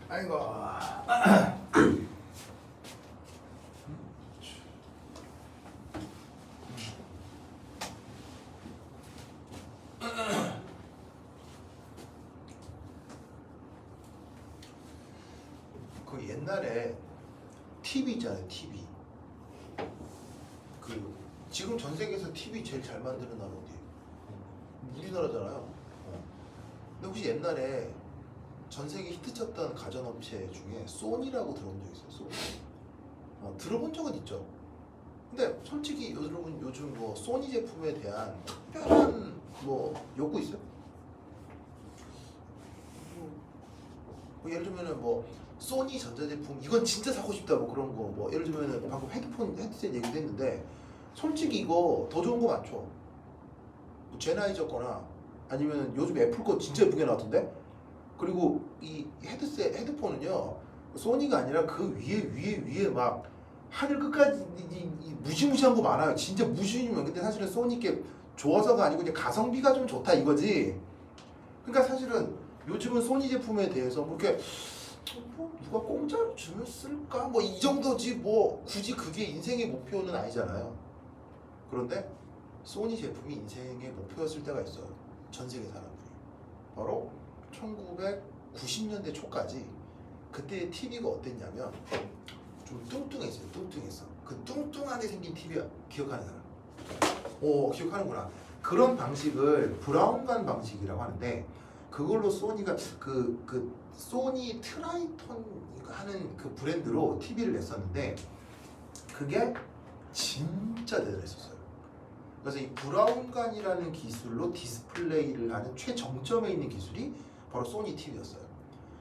아이고. 그 옛날에 TV 있잖아요, TV. 그 지금 전 세계에서 TV 제일 잘 만드는 나라 어디예요? 우리나라잖아요. 근데 혹시 옛날에 전 세계 히트쳤던 가전업체 중에 소니라고 들어본 적 있어요? 소니. 들어본 적은 있죠. 근데 솔직히 여러분 요즘 뭐 소니 제품에 대한 특별한 뭐 욕구 있어요? 뭐 예를 들면은 뭐 소니 전자제품 이건 진짜 사고 싶다 뭐 그런 거 뭐 예를 들면은 방금 헤드셋 얘기도 했는데 솔직히 이거 더 좋은 거 많죠. 뭐 제나이저 거나 아니면 요즘 애플 거 진짜 예쁘게 나왔던데. 그리고 이 헤드폰은요 소니가 아니라 그 위에 막 하늘 끝까지 이 무시무시한 거 많아요. 진짜 무시무시한. 근데 사실은 소니 게 좋아서가 아니고 이제 가성비가 좀 좋다 이거지. 그러니까 사실은 요즘은 소니 제품에 대해서 뭐 이렇게 뭐 누가 공짜로 주면 쓸까 뭐 이 정도지 뭐 굳이 그게 인생의 목표는 아니잖아요. 그런데 소니 제품이 인생의 목표였을 때가 있어요. 전 세계 사람들이. 바로 1990년대 초까지 그때 TV가 어땠냐면 좀 뚱뚱했어요. 뚱뚱했어. 그 뚱뚱하게 생긴 TV 기억하는 사람? 오, 기억하는구나. 그런 방식을 브라운관 방식이라고 하는데 그걸로 소니가 그 소니 트라이톤 하는 그 브랜드로 TV를 냈었는데 그게 진짜 대단했었어요. 그래서 이 브라운관이라는 기술로 디스플레이를 하는 최정점에 있는 기술이 바로 소니 TV였어요.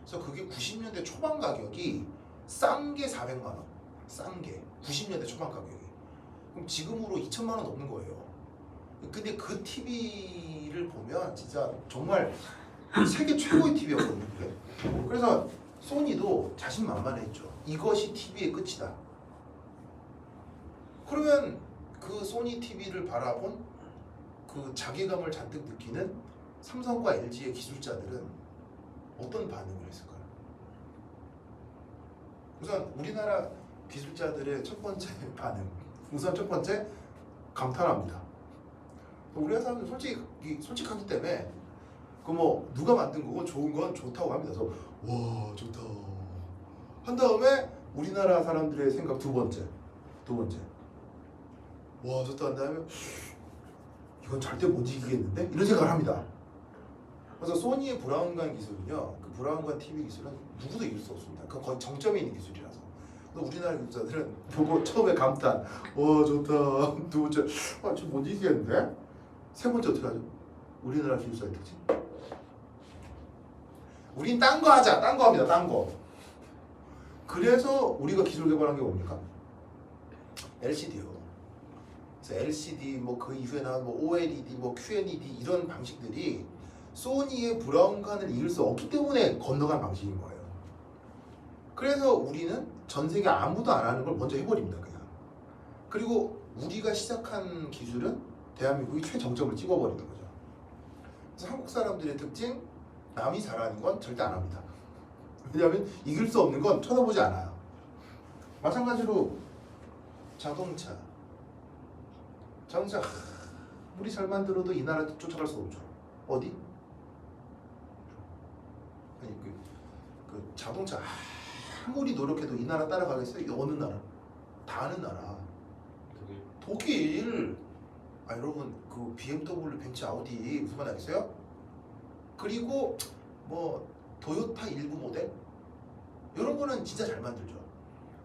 그래서 그게 90년대 초반 가격이 싼 게 400만 원. 싼 게 90년대 초반 가격이. 그럼 지금으로 2천만 원 넘는 거예요. 근데 그 TV를 보면 진짜 정말 세계 최고의 TV였거든요. 그게. 그래서 소니도 자신만만했죠. 이것이 TV의 끝이다. 그러면 그 소니 TV를 바라본 그 자괴감을 잔뜩 느끼는 삼성과 LG의 기술자들은 어떤 반응을 했을까요? 우선 우리나라 기술자들의 첫 번째 반응, 우선 첫 번째 감탄합니다. 우리나라 사람들 솔직하기 때문에 그 뭐 누가 만든 거고 좋은 건 좋다고 합니다. 그래서 와 좋다 한 다음에 우리나라 사람들의 생각 두 번째 와 좋다 한 다음에 이건 절대 못 이기겠는데 이런 생각을 합니다. 그래서 소니의 브라운관 기술은요, 그 브라운관 TV 기술은 누구도 이길 수 없습니다. 그건 거의 정점에 있는 기술이라서. 그래서 우리나라 기술자들은 보고 처음에 감탄, 와 좋다. 두 번째, 저 못 이기겠는데? 세 번째 어떻게 하죠? 우리나라 기술자의 특징. 우린 딴 거 하자. 딴 거 합니다. 딴 거. 그래서 우리가 기술 개발한 게 뭡니까? LCD요. 그래서 LCD 뭐 그 이후에 나온 뭐 OLED, 뭐 QLED 이런 방식들이 소니의 브라운관을 이길 수 없기 때문에 건너간 방식인 거예요. 그래서 우리는 전 세계 아무도 안 하는 걸 먼저 해버립니다. 그냥. 그리고 우리가 시작한 기술은 대한민국이 최정점을 찍어버리는 거죠. 그래서 한국 사람들의 특징, 남이 잘하는 건 절대 안 합니다. 왜냐하면 이길 수 없는 건 쳐다보지 않아요. 마찬가지로 자동차 우리 잘 만들어도 이 나라 쫓아갈 수 없죠. 어디? 아니 그 자동차 아무리 노력해도 이 나라 따라가겠어요? 이 어느 나라? 다 아는 나라. 독일. 여러분 그 BMW, 벤츠, 아우디 무슨 말 알겠어요? 그리고 뭐 도요타 일부 모델 이런 거는 진짜 잘 만들죠.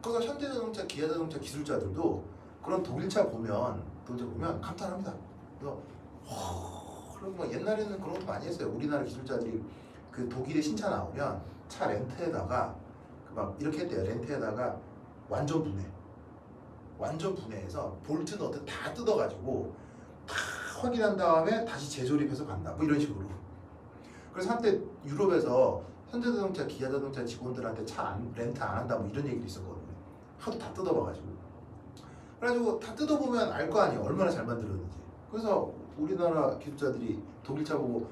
그래서 현대자동차, 기아자동차 기술자들도 그런 독일차 보면 감탄합니다. 그래서 그럼 뭐 옛날에는 그런 것도 많이 했어요. 우리나라 기술자들이 그 독일의 신차 나오면 차 렌트에다가 막 이렇게 했대요. 렌트에다가 완전 분해해서 볼트 너트 다 뜯어가지고 다 확인한 다음에 다시 재조립해서 간다. 뭐 이런 식으로. 그래서 한때 유럽에서 현대자동차, 기아자동차 직원들한테 차 렌트 안 한다 뭐 이런 얘기도 있었거든요. 하도 다 뜯어봐가지고. 그래가지고 다 뜯어보면 알 거 아니에요. 얼마나 잘 만들었는지. 그래서 우리나라 기술자들이 독일차 보고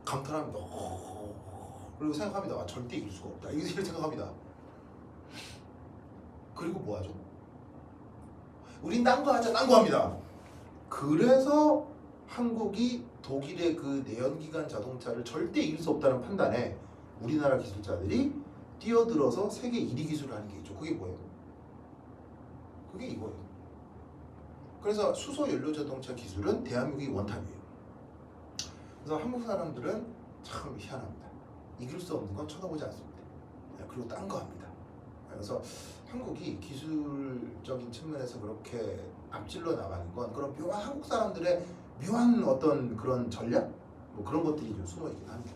감탄합니다. 그리고 생각합니다. 아, 절대 이길 수가 없다. 이렇게 생각합니다. 그리고 뭐 하죠? 우린 딴 거 하자, 딴 거 합니다. 그래서 한국이 독일의 그 내연기관 자동차를 절대 이길 수 없다는 판단에 우리나라 기술자들이 뛰어들어서 세계 1위 기술을 하는 게 있죠. 그게 뭐예요? 그게 이거예요. 그래서 수소 연료 자동차 기술은 대한민국이 원탑이에요. 그래서 한국 사람들은 참 희한합니다. 이길 수 없는 건 쳐다보지 않습니다. 그리고 딴 거 합니다. 그래서 한국이 기술적인 측면에서 그렇게 앞질러 나가는 건 그런 묘한 한국 사람들의 묘한 어떤 그런 전략? 뭐 그런 것들이 좀 숨어 있긴 합니다.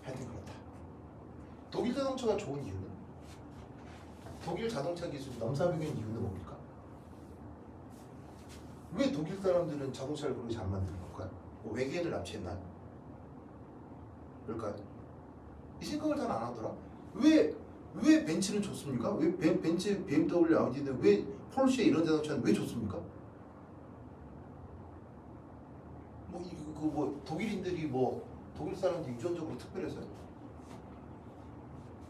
하여튼 그렇다. 독일 자동차가 좋은 이유는? 독일 자동차 기술이 넘사벽인 이유는 뭡니까? 왜 독일 사람들은 자동차를 그렇게 잘 만드는 걸까요? 뭐 외계인을 납치했나요? 그럴까요? 이 생각을 잘 안 하더라. 왜 벤츠는 좋습니까? 왜 벤츠, BMW, 아우디는 왜 포르쉐 이런 자동차는 왜 좋습니까? 뭐 독일인들이 뭐 독일 사람들 유전적으로 특별해서요?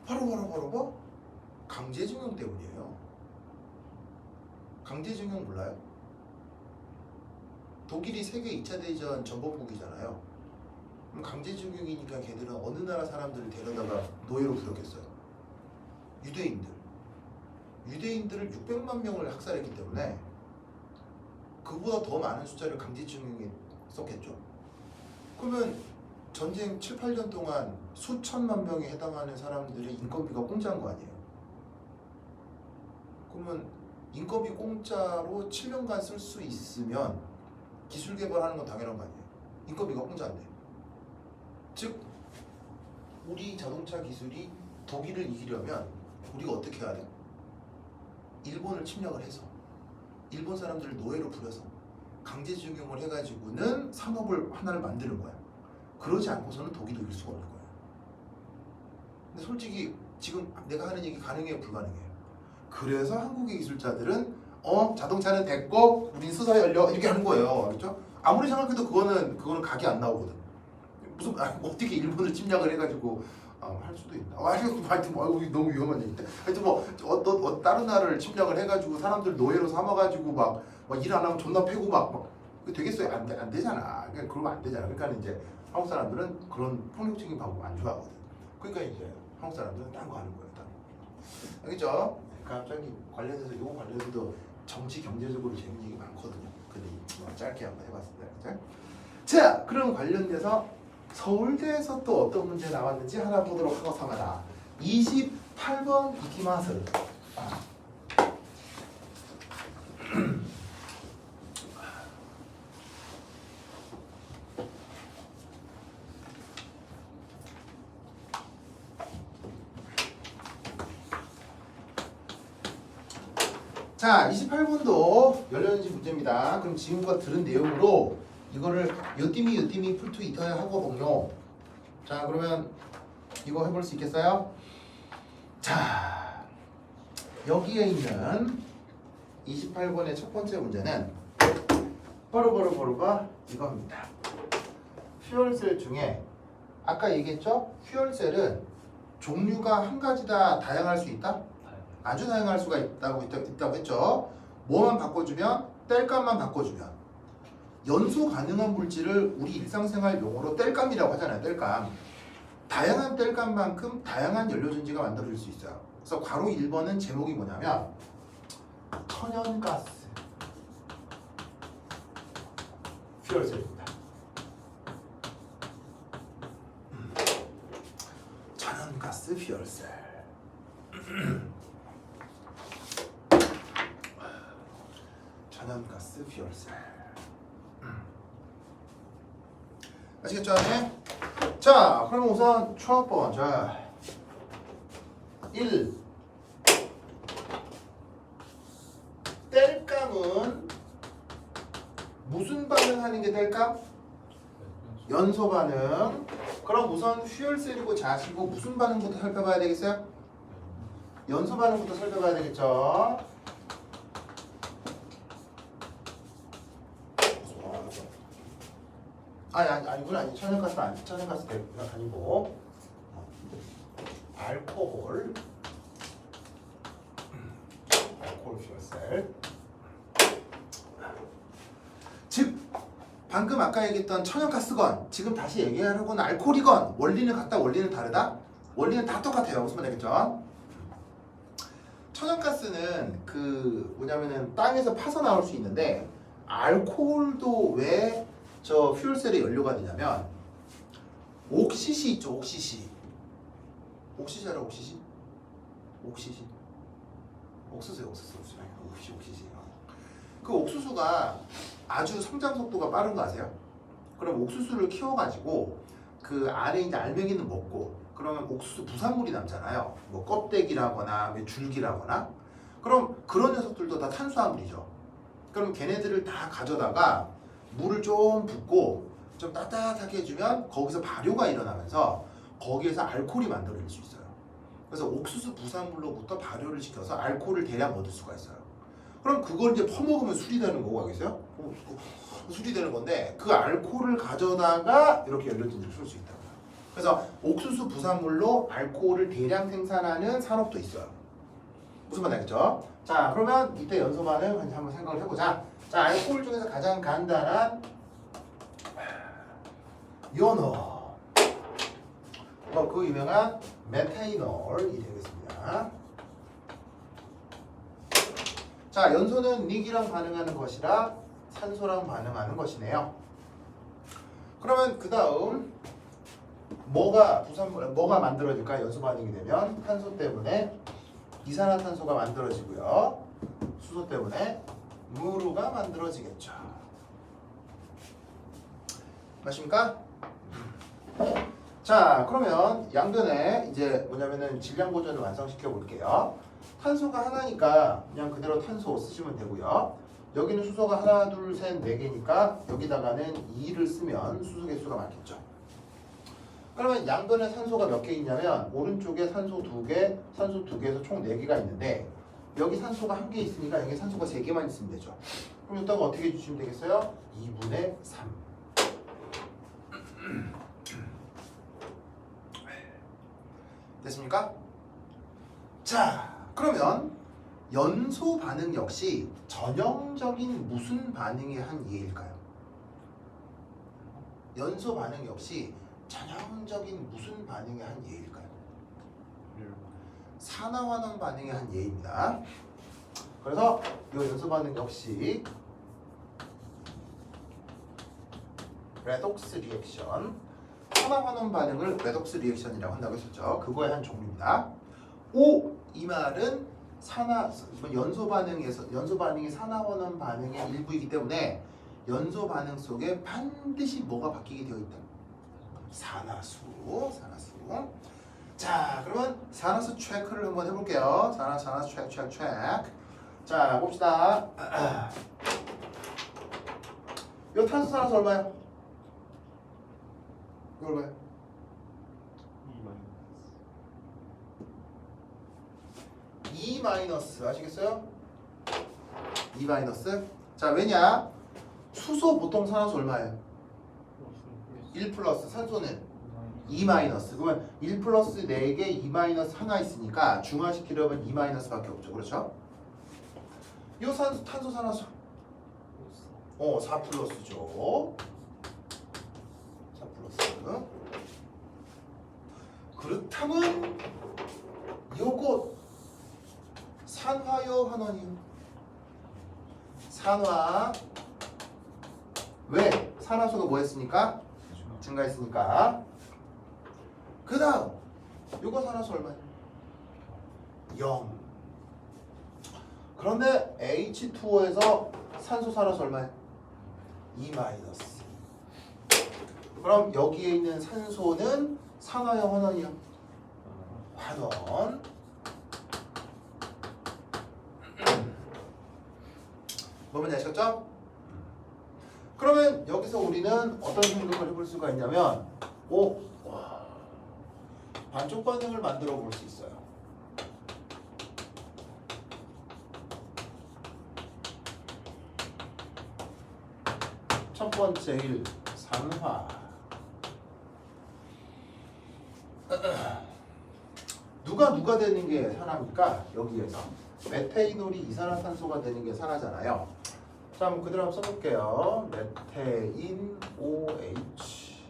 바로 강제징용 때문이에요. 강제징용 몰라요? 독일이 세계 2차 대전 전범국이잖아요. 그럼 강제징용이니까 걔들은 어느 나라 사람들을 데려다가 노예로 부렸겠어요? 유대인들을 600만 명을 학살했기 때문에 그보다 더 많은 숫자를 강제징용에 썼겠죠. 그러면 전쟁 7, 8년 동안 수천만 명에 해당하는 사람들의 인건비가 공짜인 거 아니에요? 그러면 인건비 공짜로 7년간 쓸 수 있으면 기술 개발하는 건 당연한 거 아니에요? 인건비가 공짜인데. 즉 우리 자동차 기술이 독일을 이기려면 우리가 어떻게 해야 돼? 일본을 침략을 해서 일본 사람들을 노예로 부려서 강제징용을 해가지고는 산업을 하나를 만드는 거야. 그러지 않고서는 독일을 이길 수가 없는 거야. 근데 솔직히 지금 내가 하는 얘기 가능해요? 불가능해요? 그래서 한국의 기술자들은 자동차는 됐고 우린 수소 연료 이렇게 하는 거예요. 그렇죠? 아무리 생각해도 그거는 각이 안 나오거든. 무슨 어떻게 일본을 침략을 해가지고 할 수도 있나? 하여튼 너무 위험한 얘기인데. 하여튼 다른 나라를 침략을 해가지고 사람들 노예로 삼아가지고 막 일 안 하면 존나 패고 막 되겠어요? 안 되잖아. 그러니까 그러면 안 되잖아. 그러니까 이제 한국 사람들은 그런 폭력적인 방법 안 좋아하거든. 그러니까 이제 한국 사람들은 딴 거 하는 거예요. 딴 거. 알겠죠? 갑자기 관련해서 이거 관련해서도 정치 경제적으로 재밌는 얘기 많거든요. 근데 짧게 한번 해봤습니다. 그죠? 자, 그럼 관련돼서 서울대에서 또 어떤 문제 나왔는지 하나 보도록 하고 삼아라. 28번 이키마스. 자, 28번도 열려있는 문제입니다. 그럼 지금과 들은 내용으로 이거를 요띠미 풀투 이터야 하고 동요. 자, 그러면 이거 해볼 수 있겠어요? 자, 여기에 있는 28번의 첫 번째 문제는 바로 이겁니다. 퓨얼셀 중에 아까 얘기했죠? 퓨얼셀은 종류가 한 가지다 다양할 수 있다? 아주 다양할 수가 있다고 했죠. 뭐만 바꿔주면 뗄감만 바꿔주면 연소 가능한 물질을 우리 일상생활 용어로 뗄감이라고 하잖아요. 뗄감. 다양한 뗄감만큼 다양한 연료전지가 만들어질 수 있어요. 그래서 괄호 1번은 제목이 뭐냐면 천연가스 퓨얼셀입니다. 천연가스 퓨얼셀. 천연가스 퓨얼셀. 아시겠죠? 네? 자, 그럼 우선 첫 번째 1. 뗄감은 무슨 반응하는 게 뗄감? 연소 반응. 그럼 우선 퓨얼셀이고 자시고 무슨 반응부터 살펴봐야 되겠어요? 연소 반응부터 살펴봐야 되겠죠? 아니구나. 천연가스 아니고 알코올 퓨얼셀. 즉 방금 아까 얘기했던 천연가스건 지금 다시 얘기하려고는 알코올이건 원리는 같다, 원리는 다르다? 원리는 다 똑같아요. 무슨 말이겠죠? 천연가스는 그 뭐냐면은 땅에서 파서 나올 수 있는데 알코올도 왜 저 퓨얼셀의 연료가 되냐면 옥시시 있죠, 옥시시. 옥시시 알아, 옥시시? 옥시시. 옥수수요, 옥시시. 그 옥수수가 아주 성장 속도가 빠른 거 아세요? 그럼 옥수수를 키워가지고 그 안에 이제 알맹이는 먹고 그러면 옥수수 부산물이 남잖아요. 뭐 껍데기라거나 줄기라거나. 그럼 그런 녀석들도 다 탄수화물이죠. 그럼 걔네들을 다 가져다가 물을 좀 붓고 좀 따뜻하게 해주면 거기서 발효가 일어나면서 거기에서 알코올이 만들어질 수 있어요. 그래서 옥수수 부산물로부터 발효를 시켜서 알코올을 대량 얻을 수가 있어요. 그럼 그걸 이제 퍼먹으면 술이 되는 거고 알겠어요? 술이 되는 건데 그 알코올을 가져다가 이렇게 연료진을 쓸 수 있다고요. 그래서 옥수수 부산물로 알코올을 대량 생산하는 산업도 있어요. 무슨 말 알겠죠? 자, 그러면 이때 연소 반응 한번 생각을 해보자. 자, 알코올 중에서 가장 간단한 연어. 그 유명한 메테이놀이 되겠습니다. 자, 연소는 닉이랑 반응하는 것이라 산소랑 반응하는 것이네요. 그러면 그 다음 뭐가 만들어질까? 연소 반응이 되면 탄소 때문에 이산화탄소가 만들어지고요. 수소 때문에 무르가 만들어지겠죠. 맞습니까? 자, 그러면 양변에 이제 뭐냐면은 질량 보존을 완성시켜 볼게요. 탄소가 하나니까 그냥 그대로 탄소 쓰시면 되고요. 여기는 수소가 하나, 둘, 셋, 네 개니까 여기다가는 2를 쓰면 수소 개수가 많겠죠. 그러면 양변에 산소가 몇 개 있냐면 오른쪽에 산소 2개, 산소 2개에서 총 4개가 있는데 여기 산소가 1개 있으니까 여기 산소가 3개만 있으면 되죠. 그럼 이따가 어떻게 해주시면 되겠어요? 2분의 3. 됐습니까? 자, 그러면 연소 반응 역시 전형적인 무슨 반응의 한 예일까요? 연소 반응 역시 전형적인 무슨 반응의 한 예일까요? 산화환원 반응의 한 예입니다. 그래서 이 연소 반응 역시 레독스 리액션, 산화환원 반응을 레독스 리액션이라고 한다고 했었죠. 그거의 한 종류입니다. 이 말은 연소 반응이 산화환원 반응의 일부이기 때문에 연소 반응 속에 반드시 뭐가 바뀌게 되어 있다. 산화수. 자, 그러면 산화수 체크를 한번 해볼게요. 산화수 체크. 자, 봅시다. 이 탄소 산화수 얼마야? 이거 얼마야? 2 마이너스 아시겠어요? 2 마이너스. 자, 왜냐? 수소 보통 산화수 얼마예요? 1 플러스. 산소는 2 마이너스. 그러면 1 플러스 4개, 2 마이너스 하나 있으니까 중화시키려면 2 마이너스밖에 없죠. 그렇죠? 이 탄소 산화수 4 플러스죠. 4 플러스. 그렇다면 요거 산화요, 환원이요? 산화. 왜? 산화수가 뭐 했으니까? 증가했으니까. 그 다음 요거 산화수 얼마예요? 0. 그런데 H2O에서 산소 산화수 얼마예요? 2 마이너스. 그럼 여기에 있는 산소는 산화요, 환원이요? 환원. 뭔지 아시겠죠? 그러면 여기서 우리는 어떤 생각을 해볼 수가 있냐면 반쪽 반응을 만들어 볼 수 있어요. 첫 번째 1, 산화. 누가 되는 게 산화입니까? 여기에서 메테이놀이 이산화탄소가 되는 게 산화잖아요. 자, 그럼 그대로 한번 써볼게요. 메테인 OH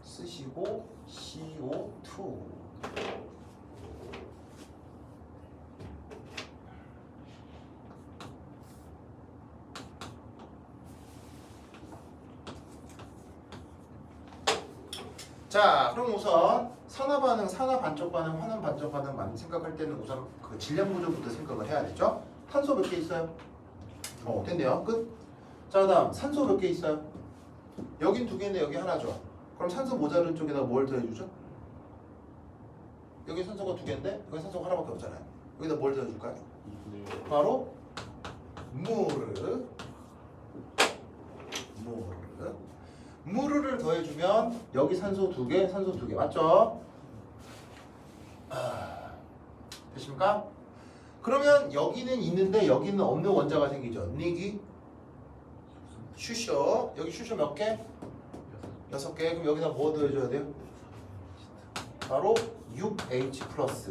쓰시고 CO2. 자, 그럼 우선 산화 반응, 산화 반쪽 반응, 환원 반쪽 반응 생각할 때는 우선 그 질량 구조부터 생각을 해야 되죠. 탄소 몇 개 있어요? 됐네요. 끝. 자, 그다음 산소 몇 개 있어요? 여긴 두 개인데 여기 하나죠. 그럼 산소 모자른 쪽에다 뭘 더해주죠? 여기 산소가 두 개인데 여기 산소가 하나밖에 없잖아요. 여기다 뭘 더해줄까요? 바로 무르를 더해주면 여기 산소 두 개, 산소 두 개 맞죠? 되십니까? 그러면 여기는 있는데 여기는 없는 원자가 생기죠. 니기 슈쇼. 여기 슈쇼 몇 개? 6개. 그럼 여기다 뭐 더해줘야 돼요? 바로 6H 플러스.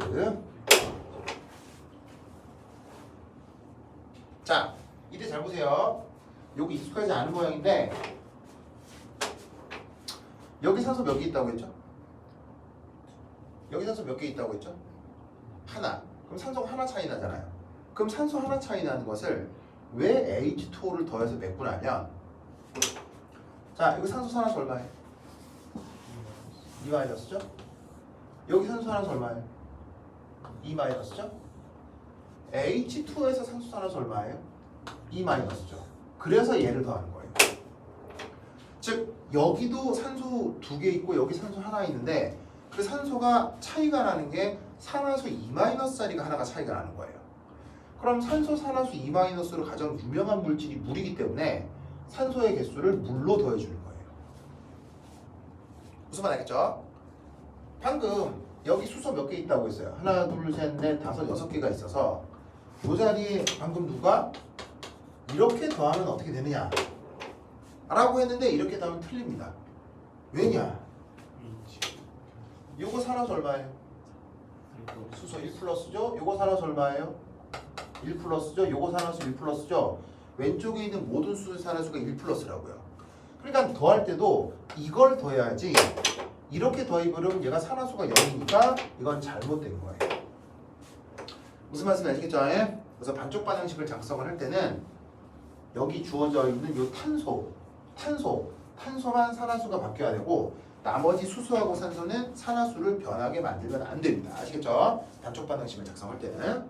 자, 이때 잘 보세요. 여기 익숙하지 않은 모양인데 여기 산소 몇 개 있다고 했죠? 여기 산소 몇 개 있다고 했죠? 하나. 그럼 산소가 하나 차이 나잖아요. 그럼 산소 하나 차이 나는 것을 왜 H2O를 더해서 메꾸냐면, 자, 이거 산소 하나서 얼마예요? 2 마이너스죠? 여기 산소 하나서 얼마예요? 2 마이너스죠? H2에서 산소 하나서 얼마예요? 2 마이너스죠. 그래서 얘를 더하는 거예요. 즉 여기도 산소 두 개 있고 여기 산소 하나 있는데 그 산소가 차이가 나는 게 산화수 2-짜리가 하나가 차이가 나는 거예요. 그럼 산소 산화수 2-로 가장 유명한 물질이 물이기 때문에 산소의 개수를 물로 더해주는 거예요. 무슨 말 알겠죠? 방금 여기 수소 몇 개 있다고 했어요. 하나, 둘, 셋, 넷, 다섯, 6개가 있어서 이 자리에 방금 누가 이렇게 더하면 어떻게 되느냐 라고 했는데 이렇게 더하면 틀립니다. 왜냐? 요거 산화수 얼마예요? 수소 1 플러스죠? 요거 산화수 얼마예요? 1 플러스죠? 요거 산화수 1 플러스죠? 왼쪽에 있는 모든 수소의 산화수가 1 플러스라고요. 그러니까 더할 때도 이걸 더해야지 이렇게 더해버리면 얘가 산화수가 0이니까 이건 잘못된 거예요. 무슨 말씀인지 아시겠죠? 그래서 반쪽 반응식을 작성을 할 때는 여기 주어져 있는 요 탄소만 산화수가 바뀌어야 되고 나머지 수소하고 산소는 산화수를 변하게 만들면 안 됩니다. 아시겠죠? 반쪽 반응식을 작성할 때는.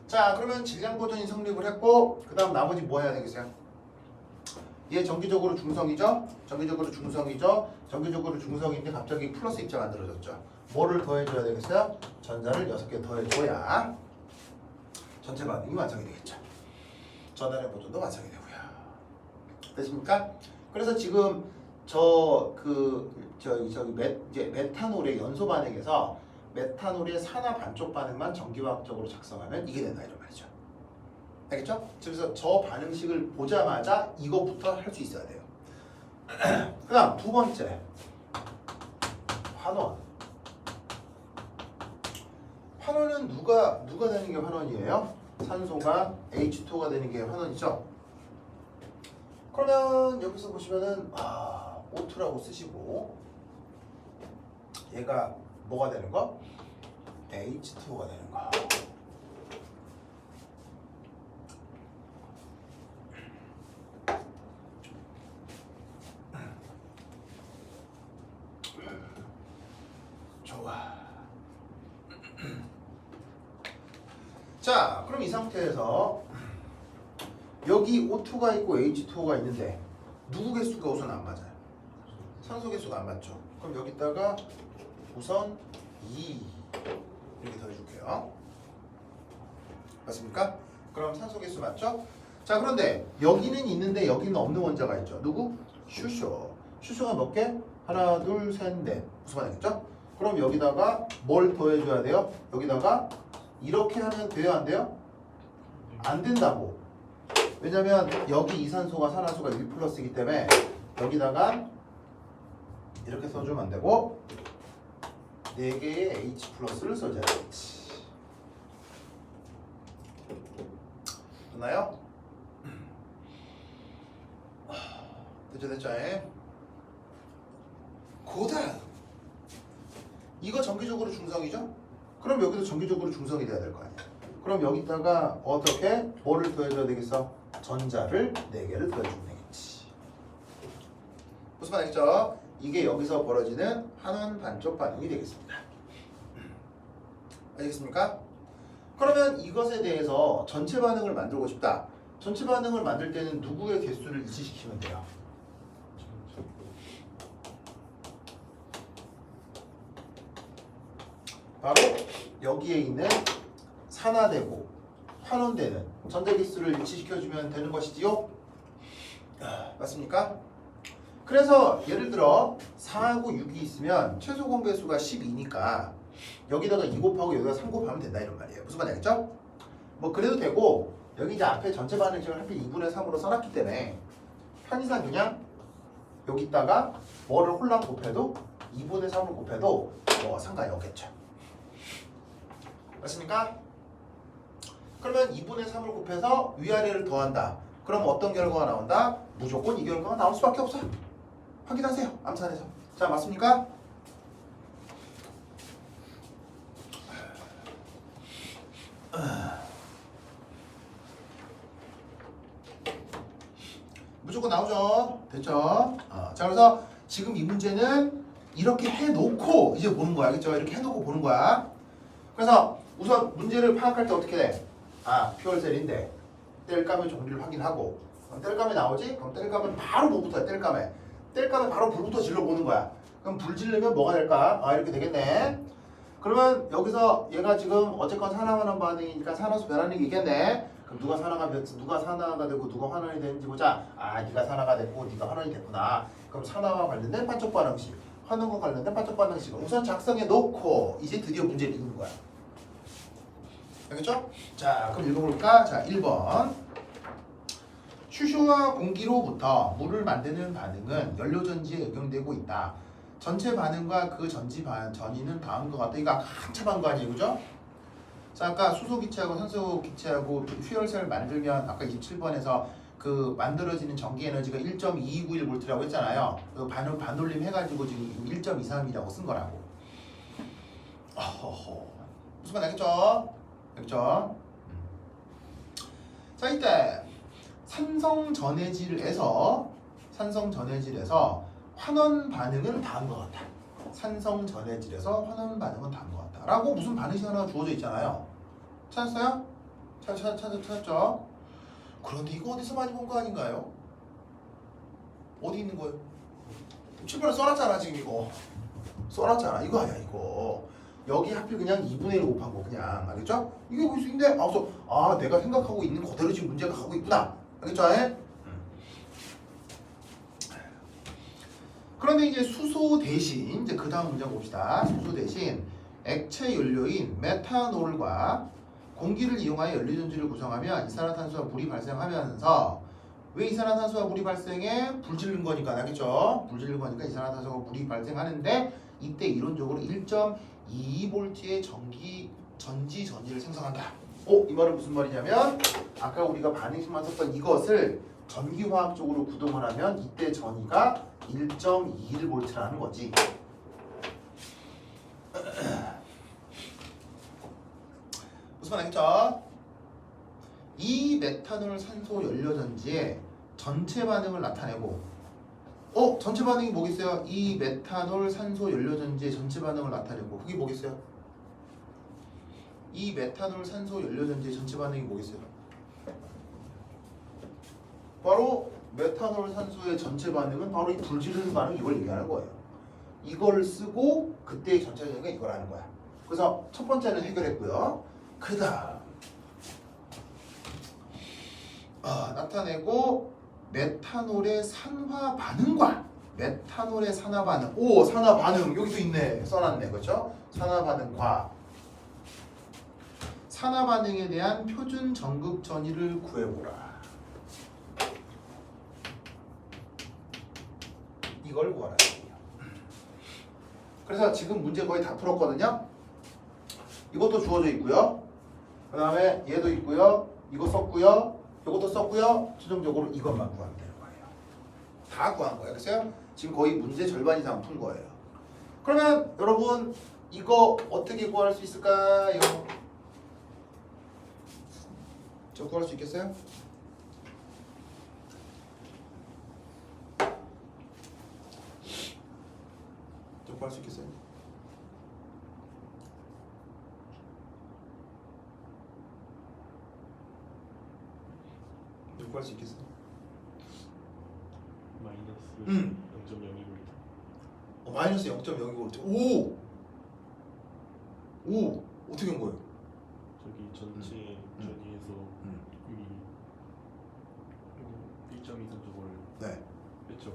자, 그러면 질량 보존이 성립을 했고 그 다음 나머지 뭐 해야 되겠어요? 얘 정기적으로 중성이죠? 정기적으로 중성인데 갑자기 플러스 입자 만들어졌죠? 뭐를 더해줘야 되겠어요? 전자를 6개 더해줘야 전체 반응이 완성이 되겠죠. 전달의 보존도 완성이 되고요. 됐습니까? 그래서 지금 메탄올의 연소 반응에서 메탄올의 산화 반쪽 반응만 전기화학적으로 작성하면 이게 된다 이런 말이죠. 알겠죠? 그래서 저 반응식을 보자마자 이거부터 할 수 있어야 돼요. 그 다음 두 번째 환원. 환원은 누가 되는 게 환원이에요? 산소가 H2가 되는 게 환원이죠. 그러면 여기서 보시면은 O2라고 쓰시고 얘가 뭐가 되는 거? H2가 되는 거. 좋아. 자, 그럼 이 상태에서 여기 O2가 있고 H2O가 있는데 누구 개수가 우선 안 맞아요? 산소 개수가 안 맞죠? 그럼 여기다가 우선 2 이렇게 더해줄게요. 맞습니까? 그럼 산소 개수 맞죠? 자, 그런데 여기는 있는데 여기는 없는 원자가 있죠. 누구? 슈쇼가 몇 개? 하나, 둘, 셋, 넷. 무슨 말이겠죠? 그럼 여기다가 뭘 더해줘야 돼요? 여기다가 이렇게 하면 돼요? 안 돼요? 안 된다고. 왜냐면 여기 이산소가 산화수가 1 플러스이기 때문에 여기다가 이렇게 써주면 안 되고 4개의 H 플러스를 써줘야 되겠지. 됐나요? 됐죠? 고다. 이거 정기적으로 중성이죠? 그럼 여기도 정기적으로 중성이 돼야 될 거 아니야. 그럼 여기다가 어떻게 뭐를 더해줘야 되겠어? 전자를 4개를 더해주면 되겠지. 무슨 말이죠? 이게 여기서 벌어지는 한원 반쪽 반응이 되겠습니다. 알겠습니까? 그러면 이것에 대해서 전체 반응을 만들고 싶다. 전체 반응을 만들 때는 누구의 개수를 일치시키면 돼요? 바로 여기에 있는 산화되고 환원되는 전자기수를 일치시켜주면 되는 것이지요? 맞습니까? 그래서 예를 들어 4하고 6이 있으면 최소 공배수가 12니까 여기다가 2 곱하고 여기다가 3 곱하면 된다 이런 말이에요. 무슨 말인지 알겠죠? 뭐 그래도 되고 여기 이제 앞에 전체 반응식을 하필 2분의 3으로 써놨기 때문에 편의상 그냥 여기다가 뭐를 홀랑 곱해도 2분의 3을 곱해도 뭐 상관이 없겠죠. 맞습니까? 그러면 2분의 3을 곱해서 위아래를 더한다. 그럼 어떤 결과가 나온다? 무조건 이 결과가 나올 수밖에 없어요. 확인하세요. 암산해서. 자, 맞습니까? 무조건 나오죠. 됐죠? 자, 그래서 지금 이 문제는 이렇게 해놓고 이제 보는 거야. 알겠죠? 이렇게 해놓고 보는 거야. 그래서 우선 문제를 파악할 때 어떻게 돼? 퓨얼셀인데 뗄감의 종류를 확인하고 그럼 뗄감이 나오지? 그럼 뗄감은 바로 뭐부터 해? 뗄감에 바로 불부터 질러보는 거야. 그럼 불 질르면 뭐가 될까? 이렇게 되겠네. 그러면 여기서 얘가 지금 어쨌건 산화하는 반응이니까 산화수 변하는 게 있겠네. 그럼 누가 산화가 되고 누가 환원이 되는지 보자. 네가 산화가 됐고 네가 환원이 됐구나. 그럼 산화와 관련된 반쪽 반응식, 환원과 관련된 반쪽 반응식을 우선 작성해 놓고 이제 드디어 문제를 읽는 거야. 알겠죠? 자, 그럼 읽어볼까? 자, 1번. 수소와 공기로부터 물을 만드는 반응은 연료전지에 적용되고 있다. 전체 반응과 그 전이는 다음과 같다. 이거 한참 한 거 아니에요, 그죠? 자, 아까 수소 기체하고 산소 기체하고 퓨얼셀을 만들면 아까 27번에서 그 만들어지는 전기 에너지가 1.2291V라고 했잖아요. 그 반올림 해가지고 지금 1.23이라고 쓴 거라고. 무슨 말 알겠죠? 알겠죠? 자, 이때 산성전해질에서 환원 반응은 다음과 같다. 산성전해질에서 환원 반응은 다음과 같다. 라고 무슨 반응식 하나가 주어져 있잖아요. 찾았어요? 찾았죠? 그런데 이거 어디서 많이 본 거 아닌가요? 어디 있는 거예요? 7번에 써놨잖아 지금 이거. 써놨잖아. 이거 아니야 이거. 여기 하필 그냥 2분의 1 곱한 거 그냥. 알겠죠? 이게 무슨인데? 그래서 내가 생각하고 있는 그대로 지금 문제가 가고 있구나. 알겠죠? 그런데 이제 수소 대신 이제 그 다음 문제 봅시다. 수소 대신 액체 연료인 메탄올과 공기를 이용하여 연료전지를 구성하면 이산화탄소와 물이 발생하면서 왜 이산화탄소와 물이 발생해? 불 지른 거니까. 알겠죠? 불 지른 거니까 이산화탄소와 물이 발생하는데 이때 이론적으로 1.22V의 전지를 생성한다. 이 말은 무슨 말이냐면 아까 우리가 반응식만 썼던 이것을 전기화학적으로 구동을 하면 이때 전이가 1.21V라는 거지. 무슨 말 알겠죠? 이 메탄올 산소 연료전지의 전체 반응을 나타내고 전체 반응이 뭐겠어요? 이 메탄올 산소 연료전지의 전체 반응을 나타내고 그게 뭐겠어요? 이 메탄올 산소 연료전지의 전체 반응이 뭐겠어요? 바로 메탄올 산소의 전체 반응은 바로 이 불 지르는 반응 이걸 얘기하는 거예요. 이걸 쓰고 그때의 전체 전기가 이걸 하는 거야. 그래서 첫 번째는 해결했고요. 그 다음 나타내고 메탄올의 산화 반응과 메탄올의 산화 반응. 산화 반응 여기도 있네. 써놨네. 그렇죠? 산화 반응과 산화 반응에 대한 표준 전극 전위를 구해보라. 이걸 구하라는 얘기예요. 그래서 지금 문제 거의 다 풀었거든요. 이것도 주어져 있고요. 그 다음에 얘도 있고요. 이거 썼고요. 이것도 썼고요. 최종적으로 이것만 구하면 되는 거예요. 다 구한 거예요. 그래서 지금 거의 문제 절반 이상 푼 거예요. 그러면 여러분 이거 어떻게 구할 수 있을까요? 저 구할 수 있겠어요? 저 구할 수 있겠어요? 저 구할 수 있겠어요? 마이너스 0.02V. 마이너스 0.02V. 오! 오! 어떻게 한 거예요? 저기 전체 전위에서 이 1.2 저걸 네. 뺐죠.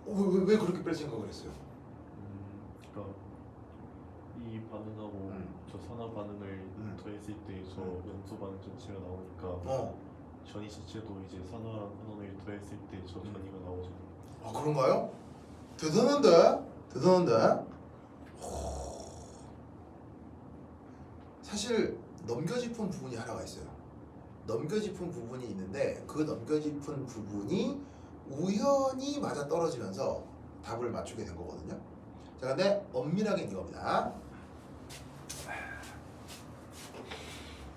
왜 그렇게 뺄 생각을 했어요? 그러니까 이 반응하고 저 선화 반응을 더했을 때 저 염소 반응 전체가 나오니까 전이 자체도 이제 선화랑 환원을 더했을 때 저 전이가 나오잖아요. 아 그런가요? 대단한데? 대단한데? 사실 넘겨짚은 부분이 하나가 있어요. 넘겨짚은 부분이 있는데 그 넘겨짚은 부분이 우연히 맞아 떨어지면서 답을 맞추게 된 거거든요. 자, 근데 엄밀하게 이겁니다.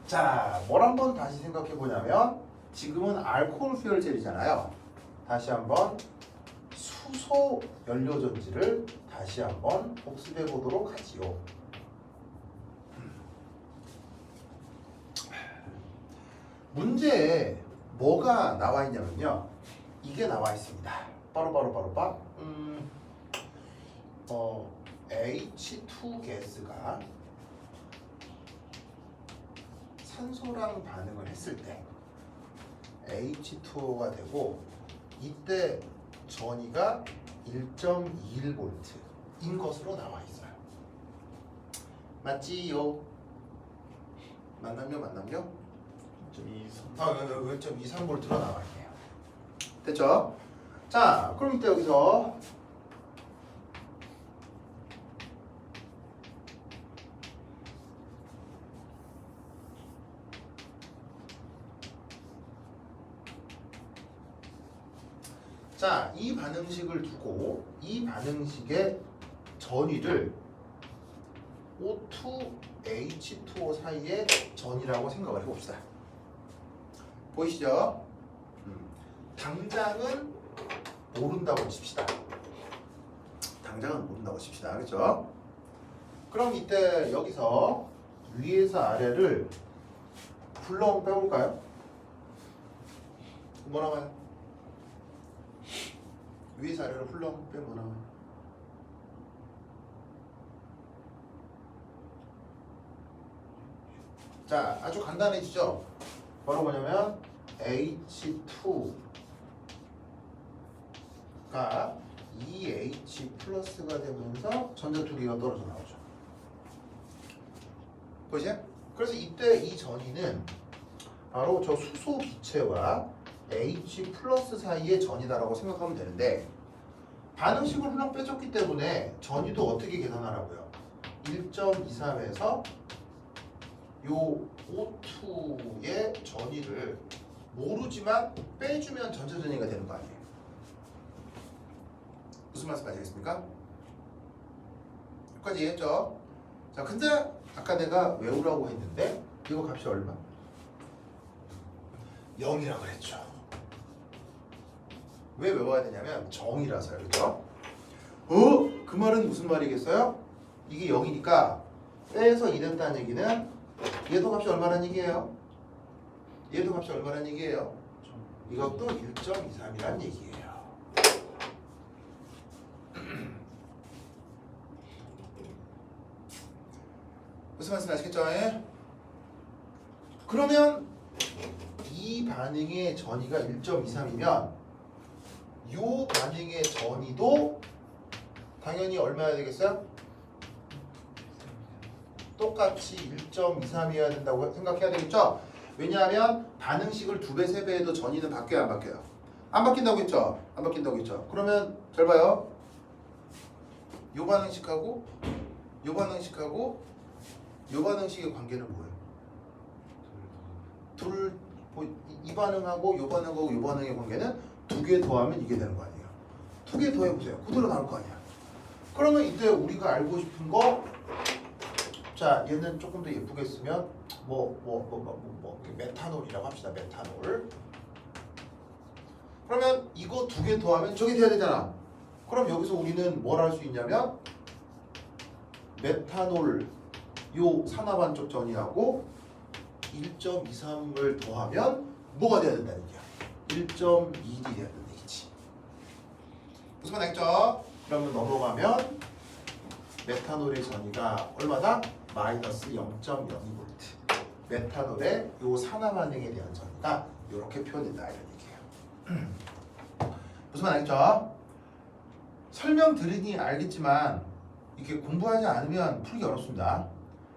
자, 뭘 한번 다시 생각해 보냐면 지금은 알코올 수열 젤이잖아요. 다시 한번 수소 연료 전지를 다시 한번 복습해 보도록 하지요. 문제에 뭐가 나와 있냐면요. 이게 나와 있습니다. 바로 H2 가스가 산소랑 반응을 했을 때 H2O가 되고 이때 전위가 1.21V인 것으로 나와 있어요. 맞지요? 만남요? 0.23V로 나와 있네요. 됐죠? 자, 그럼 이때 여기서 자, 이 반응식을 두고 이 반응식의 전위를 O2H2O 사이의 전이라고 생각을 해봅시다. 보이시죠? 당장은 모른다고 칩시다. 당장은 모른다고 칩시다. 그렇죠? 그럼 이때 여기서 위에서 아래를 훌렁 빼볼까요? 뭐 나와요? 위에서 아래를 훌렁 빼면 뭐 나와요? 자, 아주 간단해지죠? 바로 뭐냐면 H2가 2H 플러스가 되면서 전자 두 개가 떨어져 나오죠. 보이세요? 그래서 이때 이 전위는 바로 저 수소 기체와 H 플러스 사이의 전이다라고 생각하면 되는데 반응식을 훌렁 빼줬기 때문에 전위도 어떻게 계산하라고요? 1.23에서 요 O2의 전위를 모르지만 빼주면 전체 전위가 되는 거 아니에요? 무슨 말씀 아시겠습니까? 여기까지 이해했죠? 자, 근데 아까 내가 외우라고 했는데 이거 값이 얼마? 0이라고 그랬죠. 왜 외워야 되냐면 정이라서요. 그죠? 그 말은 무슨 말이겠어요? 이게 0이니까 빼서 2 된다는 얘기는 얘도 값이 얼마란 얘기예요? 얘도 값이 얼마란 얘기예요? 이것도 1.23이란 얘기예요. 무슨 말씀 아시겠죠? 예? 그러면 이 반응의 전위가 1.23이면 이 반응의 전위도 당연히 얼마야 되겠어요? 똑같이 1.23이어야 된다고 생각해야 되겠죠? 왜냐하면 반응식을 2배, 3배 해도 전위는 바뀌어요, 안 바뀌어요? 안 바뀐다고 했죠? 안 바뀐다고 했죠? 그러면 잘 봐요. 요 반응식하고 요 반응식하고 요 반응식의 관계는 뭐예요? 이 반응하고 요 반응하고 요 반응의 관계는 두 개 더하면 이게 되는 거 아니에요? 두 개 더해보세요. 그대로 나올 거 아니야. 그러면 이때 우리가 알고 싶은 거, 자 얘는 조금 더 예쁘게 쓰면 메탄올이라고 합시다. 메탄올. 그러면 이거 두 개 더하면 저게 돼야 되잖아. 그럼 여기서 우리는 뭘 할 수 있냐면 메탄올 요 산화반쪽 전이하고 1.23을 더하면 뭐가 돼야 된다는 얘기야? 1.1이 돼야 된다는 얘기지. 무슨 말 알겠죠? 그러면 넘어가면 메탄올의 전이가 얼마다? 마이너스 0.02V. 메탄올의 요 산화 반응에 대한 전이가 이렇게 표현된다 이런 얘기예요. 무슨 말 알겠죠? 설명 들으니 알겠지만 이렇게 공부하지 않으면 풀기 어렵습니다.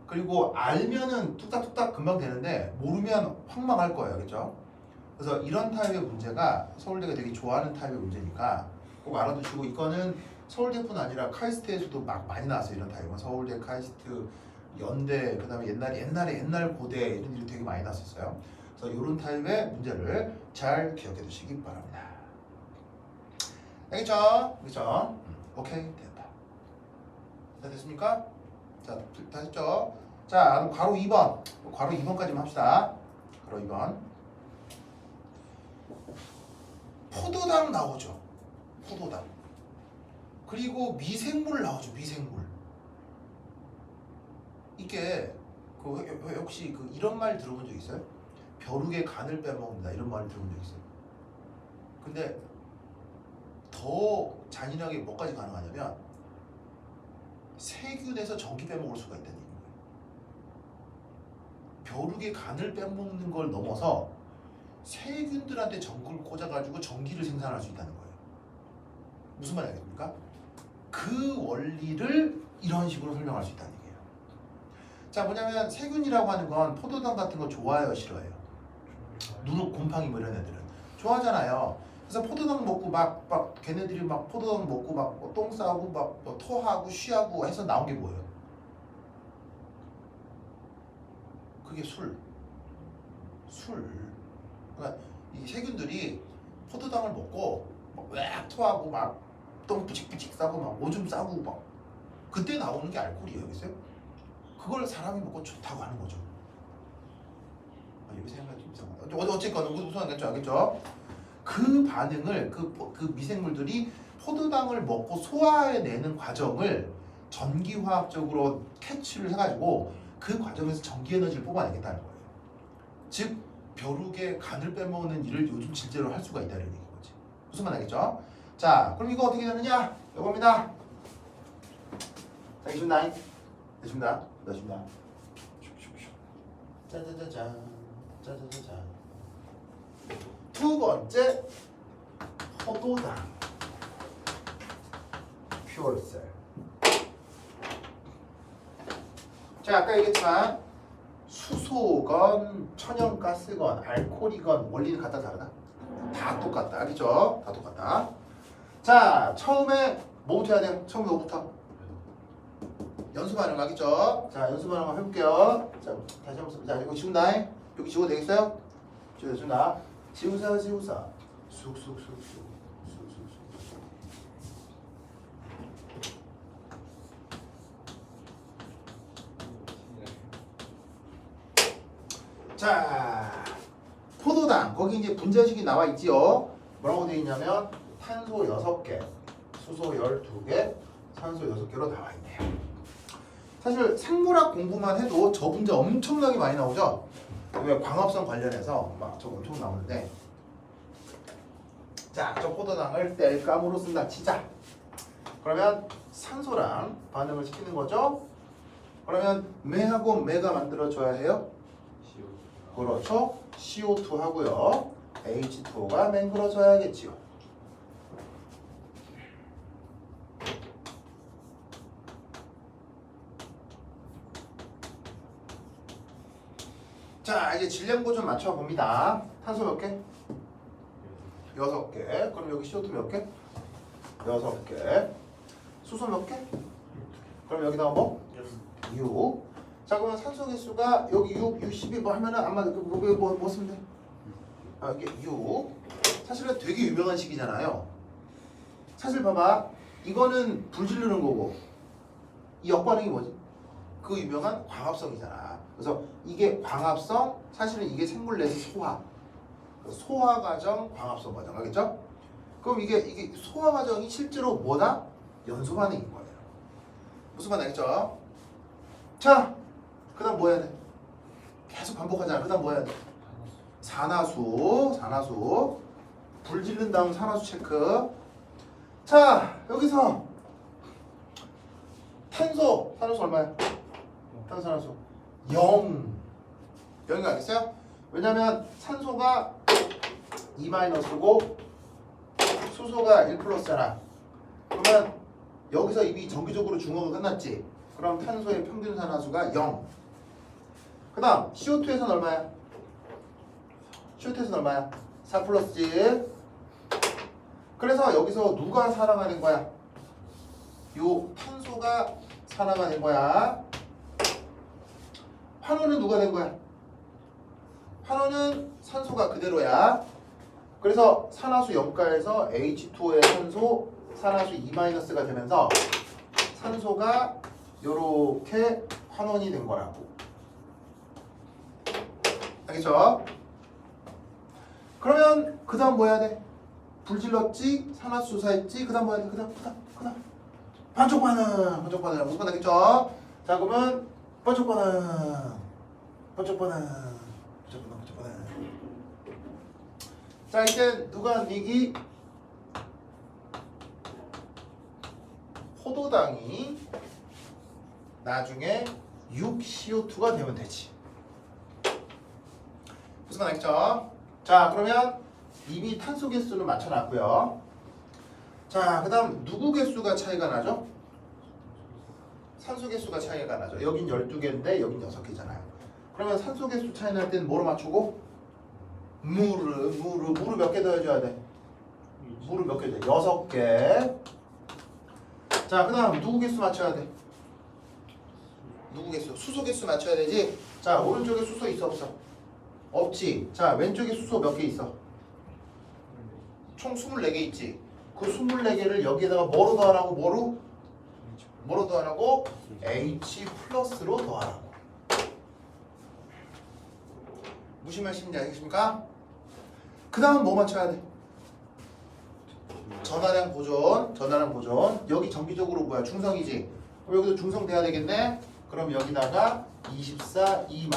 그리고 알면은 뚝딱뚝딱 금방 되는데 모르면 황망할 거예요. 알겠죠? 그래서 이런 타입의 문제가 서울대가 되게 좋아하는 타입의 문제니까 꼭 알아두시고, 이거는 서울대뿐 아니라 카이스트에서도 막 많이 나왔어요. 이런 타입은 서울대, 카이스트, 연대, 그 다음에 옛날 고대 이런 일이 되게 많이 났었어요. 그래서 이런 타입의 문제를 잘 기억해 두시기 바랍니다. 알겠죠? 그렇죠? 오케이, 됐다. 다 됐습니까? 자, 다 됐죠? 자, 그럼 괄호 2번. 괄호 2번까지만 합시다. 괄호 2번. 포도당 나오죠. 포도당. 그리고 미생물 나오죠. 미생물. 이게 혹시 이런 말 들어본 적 있어요? 벼룩의 간을 빼먹는다 이런 말 들어본 적 있어요? 근데 더 잔인하게 뭐까지 가능하냐면 세균에서 전기 빼먹을 수가 있다는 얘기예요. 벼룩의 간을 빼먹는 걸 넘어서 세균들한테 전구를 꽂아가지고 전기를 생산할 수 있다는 거예요. 무슨 말이 알겠습니까? 그 원리를 이런 식으로 설명할 수 있다는 얘기예요. 자, 뭐냐면 세균이라고 하는 건 포도당 같은 거 좋아해요, 싫어해요? 누룩, 곰팡이 뭐 이런 애들은 좋아하잖아요. 그래서 포도당 먹고 막 걔네들이 막 포도당 먹고 막 똥 싸고 막 토하고 쉬하고 해서 나온 게 뭐예요? 그게 술. 그러니까 이 세균들이 포도당을 먹고 막 웩 토하고 막 똥 뿌직뿌직 싸고 막 오줌 싸고 막 그때 나오는 게 알코올이에요, 알겠어요? 그걸 사람이 먹고 좋다고 하는 거죠. 여기 생각이 좀 이상하다. 어쨌건 무슨 알겠죠? 그 반응을 그 미생물들이 포도당을 먹고 소화해내는 과정을 전기화학적으로 캐치를 해가지고 그 과정에서 전기 에너지를 뽑아내겠다는 거예요. 즉 벼룩의 간을 빼먹는 일을 요즘 실제로 할 수가 있다는 얘기인 거지. 무슨 말 알겠죠? 자, 그럼 이거 어떻게 되느냐? 이겁니다. 자, 29. 됐습니다. 짜자자잔. 두 번째, 포도당. 퓨얼셀. 자, 아까 얘기했지만 수소건, 천연가스건, 알코올이건 원리는 같다 다르다? 다 똑같다. 알겠죠? 다 똑같다. 자, 처음에 뭐부터 해야 돼요? 처음에 뭐부터? 연수 반응 알겠죠? 자, 연수 반응 한번 해볼게요. 자, 다시 한번 자, 이거 지운다. 여기 지워도 되겠어요? 지워준다. 지우사. 쑥쑥쑥쑥. 자, 포도당 거기 이제 분자식이 나와 있지요. 뭐라고 되어 있냐면 탄소 6개, 수소 12개, 산소 6개로 나와 있네요. 사실 생물학 공부만 해도 저 문제 엄청나게 많이 나오죠. 왜 광합성 관련해서 막 저 엄청 나오는데, 자, 저 포도당을 뗄감으로 쓴다 치자. 그러면 산소랑 반응을 시키는 거죠. 그러면 매하고 매가 만들어줘야 해요. 그렇죠. CO2 하고요. H2O가 맹글어져야겠지요. 자, 이제 질량고 좀 맞춰봅니다. 탄소 몇 개? 6개. 그럼 여기 CO2 몇 개? 6개. 수소 몇 개? 그럼 여기다가 뭐? 6. 자 그러면 산소 개수가 여기 6, 12 뭐 하면은 아마 뭐 쓰면 돼? 아 이게 6. 사실은 되게 유명한 식이잖아요. 사실 봐봐. 이거는 불 지르는 거고 이 역반응이 뭐지? 그 유명한 광합성이잖아. 그래서 이게 광합성, 사실은 이게 생물 내에서 소화 과정, 광합성 과정, 알겠죠? 그럼 이게 소화 과정이 실제로 뭐다? 연소 반응인 거예요. 무슨 말 알겠죠? 자, 그다음 뭐 해야 돼? 계속 반복하잖아. 그다음 뭐 해야 돼? 산화수. 불 지른 다음 산화수 체크. 자, 여기서 탄소, 산화수 얼마야? 탄산화수 0. 0인 거 알겠어요? 왜냐면 산소가 2-고 수소가 1+잖아. 그러면 여기서 이미 정기적으로 중화가 끝났지. 그럼 탄소의 평균 산화수가 0. 그 다음 CO2에서는 얼마야? CO2에서는 얼마야? 4+지. 그래서 여기서 누가 산화가 거야? 요 탄소가 산화가 된 거야. 환원은 누가 된 거야? 환원은 산소가 그대로야. 그래서 산화수 0가에서 H2O의 산소, 산화수 2-가 되면서 산소가 요렇게 환원이 된 거라고. 알겠죠? 그러면 그 다음 뭐 해야 돼? 불 질렀지? 산화수 조사했지? 그 다음 뭐 해야 돼? 그 다음 반쪽 반응. 무슨 말 알겠죠? 자 그러면 반쪽 반응. 자 이제 누가 니기? 포도당이 나중에 6CO2가 되면 되지. 무슨 말 알겠죠? 자 그러면 이미 탄소 개수는 맞춰놨고요. 자 그 다음 누구 개수가 차이가 나죠? 산소 개수가 차이가 나죠. 여긴 12개인데 여긴 6개잖아요. 그러면 산소 개수 차이 날 때는 뭐로 맞추고? 물을 몇 개 더해줘야 돼? 물을 몇 개 돼? 6개. 자 그 다음 누구 개수 맞춰야 돼? 누구 개수? 수소 개수 맞춰야 되지? 자 오른쪽에 수소 있어 없어? 없지. 자 왼쪽에 수소 몇 개 있어? 총 24개 있지. 그 24개를 여기에다가 뭐로 더하라고? 뭐로 더하라고? H+로 더하라고. 무슨 말씀인지 알겠습니까? 그 다음 뭐 맞춰야 돼? 전하량 보존. 여기 정기적으로 뭐야? 중성이지. 그럼 여기도 중성 돼야 되겠네? 그럼 여기다가 24 E-.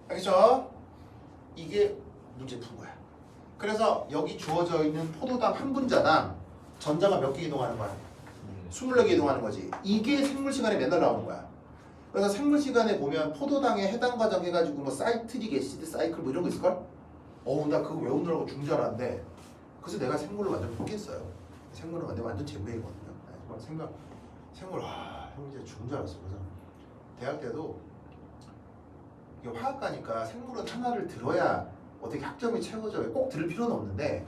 알겠죠? 이게 문제 푼 거야. 그래서 여기 주어져 있는 포도당 한 분자당 전자가 몇 개 이동하는 거야? 24개 이동하는 거지. 이게 생물 시간에 맨날 나오는 거야. 그래서 생물 시간에 보면 포도당에 해당 과정 해가지고 뭐 사이트릭 애시드 사이클 뭐 이런 거 있을걸? 나 그거 외우느라고 중줄 알았는데 그래서 내가 생물을 완전 포기했어요. 생물은 완전 잼매이거든요. 생물 형 이제 중줄 알았어. 그래서 대학 때도 이게 화학과니까 생물은 하나를 들어야 어떻게 학점이 채워져요. 꼭 들을 필요는 없는데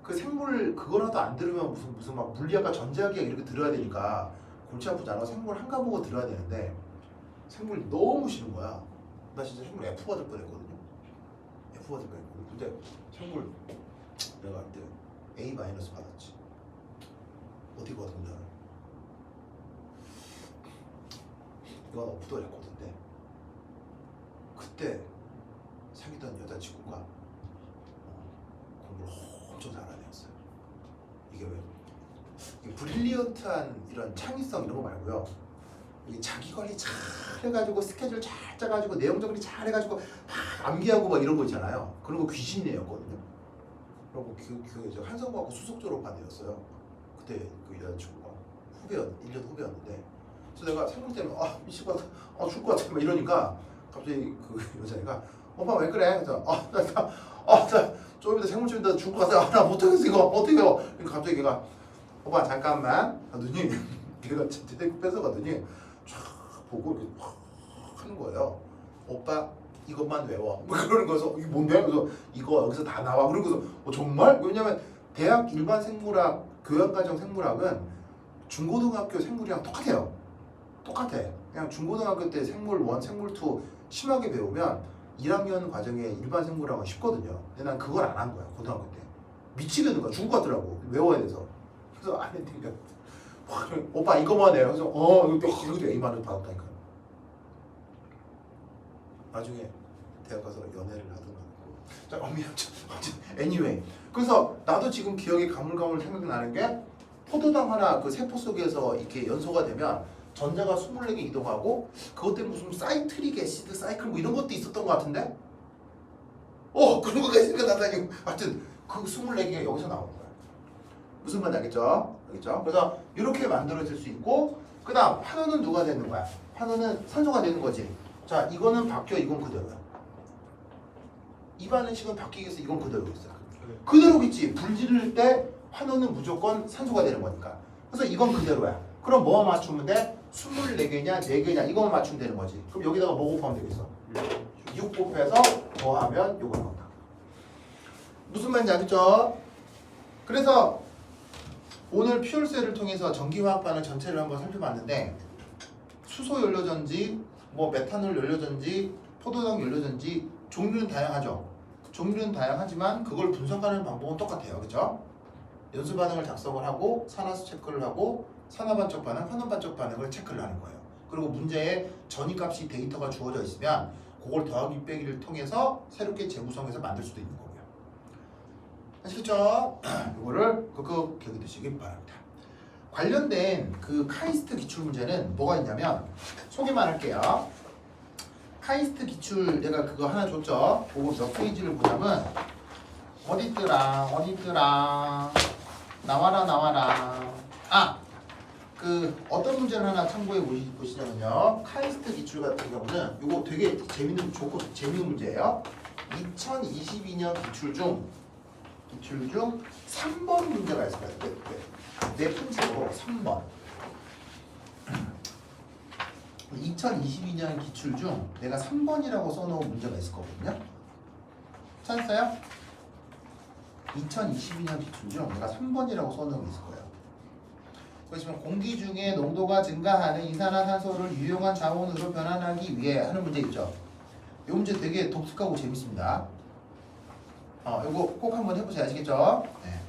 그 생물 그거라도 안 들으면 무슨 막 물리학과 전자기학 이렇게 들어야 되니까 골치 아프잖아. 생물 한 과목을 들어야 되는데 생물이 너무 싫은 거야. 나 진짜 생물 F 받을 뻔했거든요. F 받을 뻔했거든. 근데 생물 내가 그때 A- 받았지. 어떻게 받은 줄 알아? 이건 오프 더 레코드인데 그때 사귀던 여자친구가 공부를 엄청 잘하는 애였어요. 이게 왜? 이게 브릴리언트한 이런 창의성 이런 거 말고요. 이게 자기 관리 잘 해가지고 스케줄 잘 짜가지고 내용 정리 잘 해가지고 막 암기하고 막 이런 거 있잖아요. 그런 거 귀신이었거든요. 그리고 그 한성과학고 수석 졸업한 애였어요. 그때 그 여자친구가 1년 후배였는데 그래서 내가 생각 때문에 미칠 것 같아, 죽을 것 같아 막 이러니까 갑자기 그 여자애가 오빠 왜 그래? 그래서 나 조금 이따 생물 좀 이따 죽을 것 같아. 나 못하겠어 이거 어떡해요? 그러니까 갑자기 걔가 오빠 잠깐만 하더니 걔가 제대로 뺏어가더니 쫙 보고 이렇게 확 하는 거예요. 오빠 이것만 외워. 뭐 그러는 거서 이게 뭔데? 그래서 이거 여기서 다 나와. 그러고서 정말? 왜냐면 대학 일반 생물학, 교양과정 생물학은 중고등학교 생물이랑 똑같아요. 똑같아. 그냥 중고등학교 때 생물 1, 생물 2 심하게 배우면 1학년 과정에 일반 생물학은 쉽거든요. 근데 난 그걸 안 한 거야. 고등학교 때. 미치겠는 거야. 죽을 것 같더라고. 외워야 돼서. 그래서 안 했으니까 오빠 이거만 해요. 그래서 이것도 A만을 받았다니까. 나중에 대학 가서 연애를 하던가. 자, anyway. 그래서 나도 지금 기억에 가물가물 생각나는 게 포도당 하나 그 세포 속에서 이렇게 연소가 되면 전자가 24개 이동하고 그것 때문에 무슨 사이트릭 애시드 사이클 뭐 이런 것도 있었던 것 같은데? 그런 거가 있으니까 나다니. 하여튼 그 24개가 여기서 나오는 거야. 무슨 말인지 알겠죠? 알겠죠? 그래서 이렇게 만들어질 수 있고 그 다음 환원은 누가 되는 거야? 환원은 산소가 되는 거지. 자, 이거는 바뀌어, 이건 그대로야. 이 반응식은 바뀌겠어, 이건 그대로겠어. 그대로겠지. 불 지를 때 환원은 무조건 산소가 되는 거니까. 그래서 이건 그대로야. 그럼 뭐 맞추면 돼? 24개냐 4개냐 이거만 맞추면 되는 거지. 그럼 여기다가 뭐 곱하면 되겠어? 6 곱해서 더하면 요거 나온다. 무슨 말인지 알겠죠? 그래서 오늘 퓨얼셀을 통해서 전기화학 반응 전체를 한번 살펴봤는데 수소 연료전지, 뭐 메탄올 연료전지, 포도당 연료전지 종류는 다양하죠. 종류는 다양하지만 그걸 분석하는 방법은 똑같아요. 그렇죠? 연수 반응을 작성을 하고 산화수 체크를 하고 산화반적 반응, 환원반적 반응을 체크를 하는 거예요. 그리고 문제에 전위값이 데이터가 주어져 있으면 그걸 더하기 빼기를 통해서 새롭게 재구성해서 만들 수도 있는 거고요. 아시겠죠? 이거를 그 기억해 두시기 바랍니다. 관련된 그 카이스트 기출 문제는 뭐가 있냐면 소개만 할게요. 카이스트 기출 내가 그거 하나 줬죠. 그거 몇 페이지를 보자면 어디 있더라 나와라. 그 어떤 문제를 하나 참고해 보시자면요. 카이스트 기출 같은 경우는 이거 되게 재밌는 문제예요. 2022년 기출 중 3번 문제가 있을 거예요. 내 품새로 3번. 2022년 기출 중 내가 3번이라고 써놓은 문제가 있을 거거든요. 찾았어요? 2022년 기출 중 내가 3번이라고 써놓은 게 있을 거예요. 보시면 공기 중에 농도가 증가하는 이산화탄소를 유용한 자원으로 변환하기 위해 하는 문제 있죠. 이 문제 되게 독특하고 재밌습니다. 이거 꼭 한번 해보세요. 아시겠죠? 네.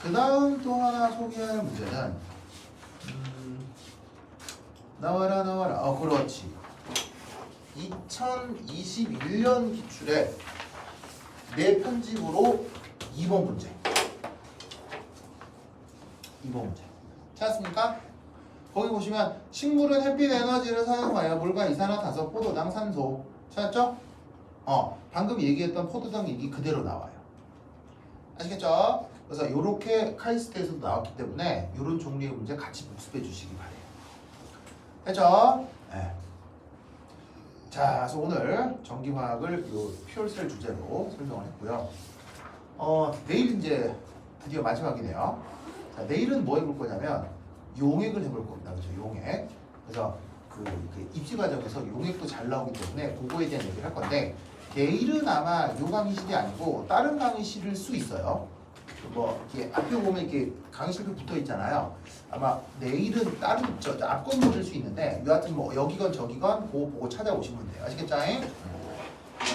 그 다음 또 하나 소개할 문제는 나와라. 그렇지. 2021년 기출에 내 편집으로 2번 문제. 찾았습니까? 거기 보시면 식물은 햇빛 에너지를 사용하여 물과 이산화탄소, 포도당, 산소. 찾았죠? 방금 얘기했던 포도당 얘기 그대로 나와요. 아시겠죠? 그래서 이렇게 카이스트에서도 나왔기 때문에 이런 종류의 문제 같이 복습해 주시기 바래요. 됐죠? 네. 자, 그래서 오늘 전기화학을 요 퓨얼셀 주제로 설명을 했고요. 내일 이제 드디어 마지막이네요. 자, 내일은 뭐 해볼 거냐면 용액을 해볼 겁니다. 그렇죠? 용액. 그래서 그 입시 과정에서 용액도 잘 나오기 때문에 그거에 대한 얘기를 할 건데 내일은 아마 요 강의실이 아니고 다른 강의실일 수 있어요. 뭐 이렇게 앞에 보면 이렇게 강의실표 붙어 있잖아요. 아마 내일은 다른 앞 건물일 수 있는데 여하튼 뭐 여기건 저기건 그거 보고 찾아오시면 돼요. 아시겠죠?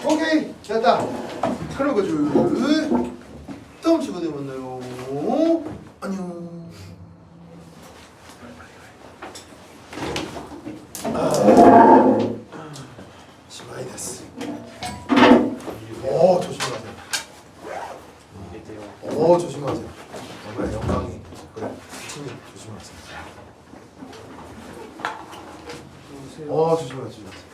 오케이, 됐다. 그런 거죠. 다음 시간에 만나요. 안녕. 시간이 됐어. 조심하세요. 조심하세요. 그래, 영광이. 그래, 친히 조심하세요. 조심하세요.